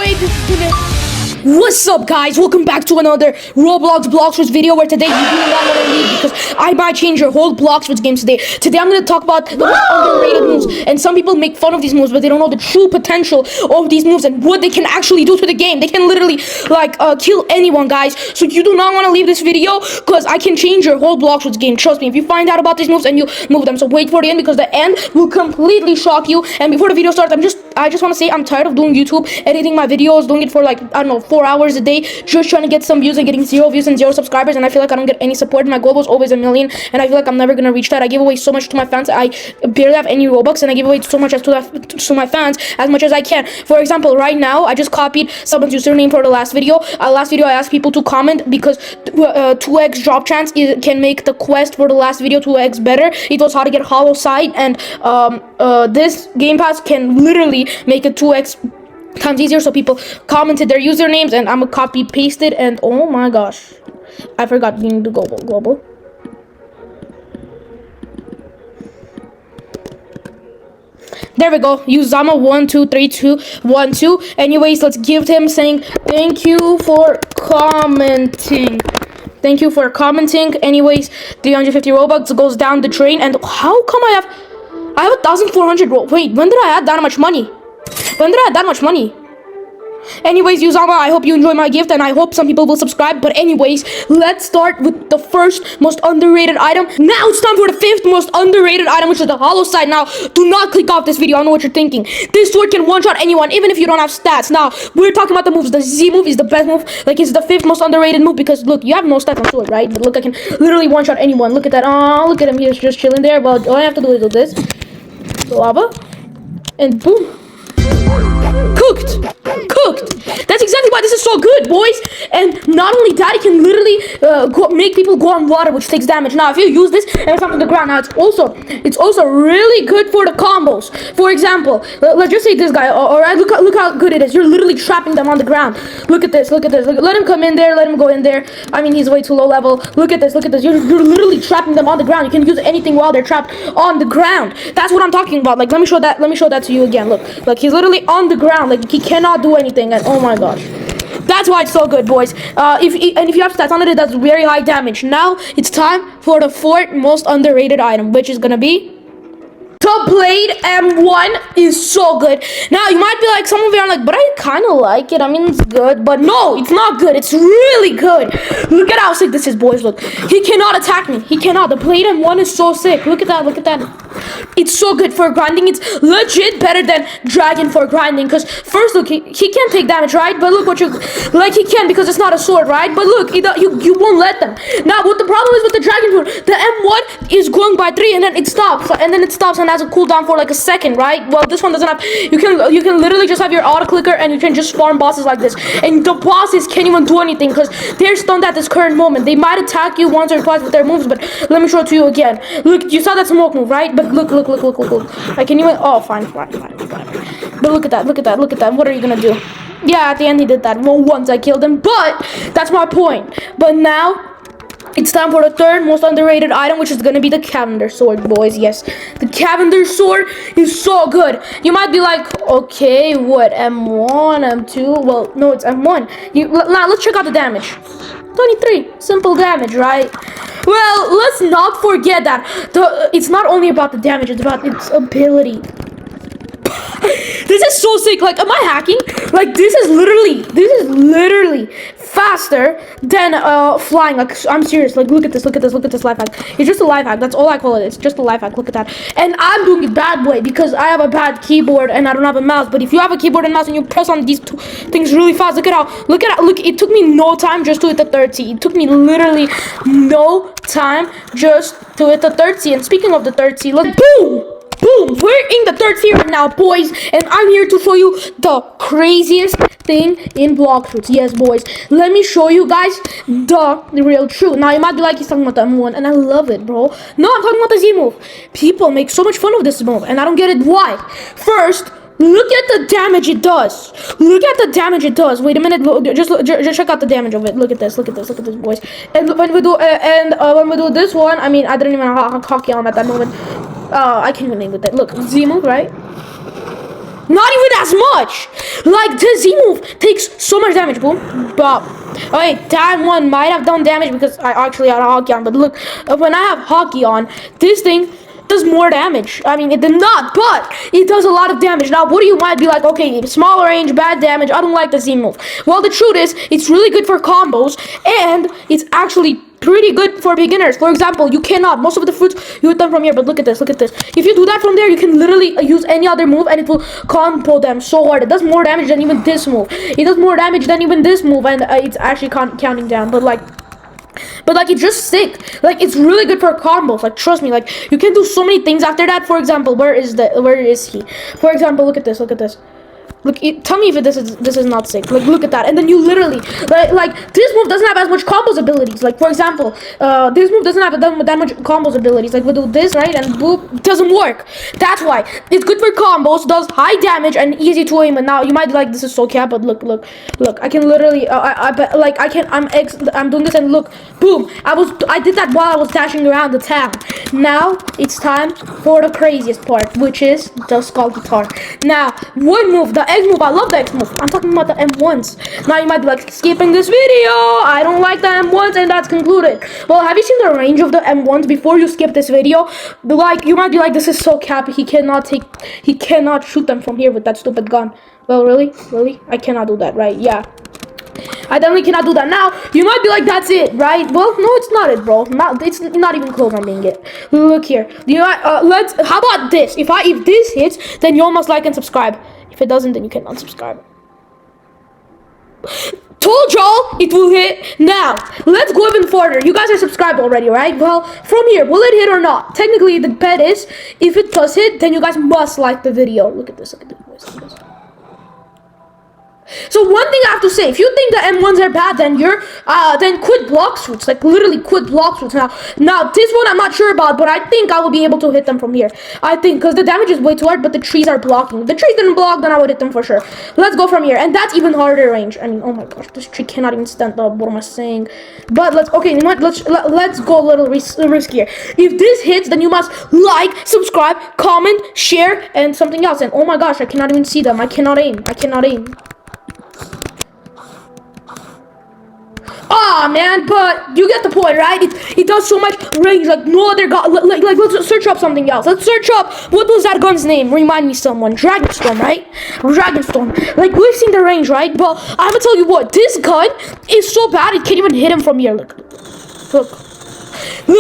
way this is gonna... What's up, guys? Welcome back to another Roblox Bloxers video, where today you do not want to leave because I might change your whole Bloxers games today. Today I'm going to talk about the most underrated moves, and some people make fun of these moves, but they don't know the true potential of these moves and what they can actually do to the game. They can literally kill anyone, guys. So you do not want to leave this video because I can change your whole Bloxers game. Trust me, if you find out about these moves and you move them. So wait for the end because the end will completely shock you. And before the video starts, I just want to say I'm tired of doing YouTube, editing my videos, doing it for I don't know, 4 hours a day, just trying to get some views and getting 0 views and 0 subscribers, and I feel like I don't get any support. My goal was always 1 million, and I feel like I'm never gonna reach that. I give away so much to my fans. I barely have any Robux, and I give away so much to my fans as much as I can. For example, right now I just copied someone's username for the last video. Last video I asked people to comment because 2x drop chance can make the quest for the last video 2x better. It was how to get hollow sight, and this game pass can literally make it 2x times easier. So people commented their usernames, and I'm gonna copy paste it. And oh my gosh, I forgot we need to go global. There we go. Uzama 1232112. Anyways, let's give him saying thank you for commenting. Thank you for commenting. Anyways, 350 Robux goes down the drain. And how come I have 1,400 wait, when did I add that much money? When did I add that much money? Anyways, Uzama, I hope you enjoy my gift, and I hope some people will subscribe. But anyways, let's start with the first most underrated item. Now it's time for the 5th most underrated item, which is the hollow sight. Now, do not click off this video. I know what you're thinking. This sword can one-shot anyone, even if you don't have stats. Now, we're talking about the moves. The Z move is the best move. It's the 5th most underrated move because, look, you have no stats on sword, right? But look, I can literally one-shot anyone. Look at that. Oh, look at him. He's just chilling there. Well, all I have to do is do this. Lava. And boom. Cooked. That's exactly why this is so good, boys. And not only that, it can literally make people go on water, which takes damage. Now if you use this and it's on the ground, now it's also really good for the combos. For example, let's just say this guy. All right, look how good it is. You're literally trapping them on the ground. Look at this. Look, let him come in there. Let him go in there. I mean, he's way too low level. Look at this. You're literally trapping them on the ground. You can use anything while they're trapped on the ground. That's what I'm talking about. Let me show that to you again. Look, he's literally on the ground. He cannot do anything. And oh my gosh, that's why it's so good, boys. If you have stats on it, that's very high damage. Now it's time for the 4th most underrated item, which is gonna be the Blade M1 is so good. Now you might be like, some of you are like, but I kind of like it. I mean, it's good, but no, it's not good. It's really good. Look at how sick this is, boys. Look, he cannot attack me. He cannot. The Blade M1 is so sick. Look at that. It's so good for grinding. It's legit better than Dragon for grinding. Because first, look, he can't take damage, right? But look he can because it's not a sword, right? But look, you won't let them. Now, what the problem is with the Dragon sword, the M1 is going by 3 and then it stops. And has a cooldown for a second, right? Well, this one doesn't have. You can literally just have your auto clicker and you can just farm bosses like this. And the bosses can't even do anything because they're stunned at this current moment. They might attack you once or twice with their moves, but let me show it to you again. Look, you saw that smoke move, right? But look. I can even. Oh, fine. But look at that. What are you gonna do? Yeah, at the end he did that. Well, once I killed him, but that's my point. But now it's time for the 3rd most underrated item, which is gonna be the Cavender sword, boys. Yes, the Cavender sword is so good. You might be like, okay, what, M1, M2? Well, no, it's M1. Now let's check out the damage. 23, simple damage, right? Well, let's not forget that it's not only about the damage; it's about its ability. This is so sick. Am I hacking? This is literally faster than flying. I'm serious. Look at this life hack. It's just a life hack. That's all I call it. It's just a life hack. Look at that. And I'm doing it bad way because I have a bad keyboard and I don't have a mouse. But if you have a keyboard and mouse and you press on these two things really fast, look. It took me no time just to hit the 30. It took me literally no time just to hit the 30. And speaking of the 30, look, boom. Boom! We're in the 3rd tier right now, boys, and I'm here to show you the craziest thing in Blox. Yes, boys. Let me show you guys the real truth. Now, you might be like, he's talking about the M1, and I love it, bro. No, I'm talking about the Z move. People make so much fun of this move, and I don't get it. Why? First, look at the damage it does. Wait a minute. Just check out the damage of it. Look at this, boys. And when we do this one, I mean, I didn't even know how cocky I'm at that moment. I can't even name with that. Look, Z move, right? Not even as much. Like, the Z move takes so much damage. Boom. Bop. Okay, that one might have done damage because I actually had hockey on. But look, when I have hockey on, this thing does more damage. I mean, it did not, but it does a lot of damage. Now, what do you might be like, okay, smaller range, bad damage, I don't like the Z move. Well, the truth is, it's really good for combos, and it's actually pretty good for beginners. For example, you cannot, most of the fruits, you hit them from here, but look at this, look at this. If you do that from there, you can literally use any other move, and it will combo them so hard. It does more damage than even this move. It does more damage than even this move, and it's actually counting down, but like, it's just sick. Like, it's really good for combos. Like, trust me, like, you can do so many things after that. For example, where is he? For example, look at this, look at this. Look, tell me if this is not sick. Like, look at that, and then you literally like this move doesn't have as much combos abilities. Like, for example, this move doesn't have that much combos abilities. Like, we do this right, and boop, it doesn't work. That's why it's good for combos, does high damage and easy to aim. And now you might be like, this is so cap, but look, I can literally, I'm doing this, and look, boom, I did that while I was dashing around the town. Now it's time for the craziest part, which is the skull guitar. Now, one move, the X move, I love the X move. I'm talking about the M1s. Now you might be like, skipping this video, I don't like the M1s, and that's concluded. Well, have you seen the range of the M1s before you skip this video? Like, you might be like, this is so cap, he cannot shoot them from here with that stupid gun. Well, really? I cannot do that, right? Yeah. I definitely cannot do that. Now, you might be like, that's it, right? Well, no, it's not it, bro. It's not even close on being it. Look here. How about this? If this hits, then you almost like and subscribe. If it doesn't, then you can unsubscribe. Told y'all it will hit. Now, let's go even further. You guys are subscribed already, right? Well, from here, will it hit or not? Technically, the bet is, if it does hit, then you guys must like the video. Look at this, look at this. So one thing I have to say, if you think the M1s are bad, then then quit Blox routes. Like, literally quit Blox routes. Now this one I'm not sure about, but I think I will be able to hit them from here. I think, because the damage is way too hard, but the trees are blocking. If the trees didn't block, then I would hit them for sure. Let's go from here, and that's even harder range. I mean, oh my gosh, this tree cannot even stand up. What am I saying? But let's go a little riskier. If this hits, then you must like, subscribe, comment, share, and something else. And oh my gosh, I cannot even see them. I cannot aim. Ah, man, but you get the point, right? It does so much range, like no other gun. Like, let's search up something else. Let's search up, what was that gun's name? Remind me, someone. Dragonstorm, right? Dragonstorm. Like, we've seen the range, right? But I'm gonna tell you what, this gun is so bad, it can't even hit him from here. Look.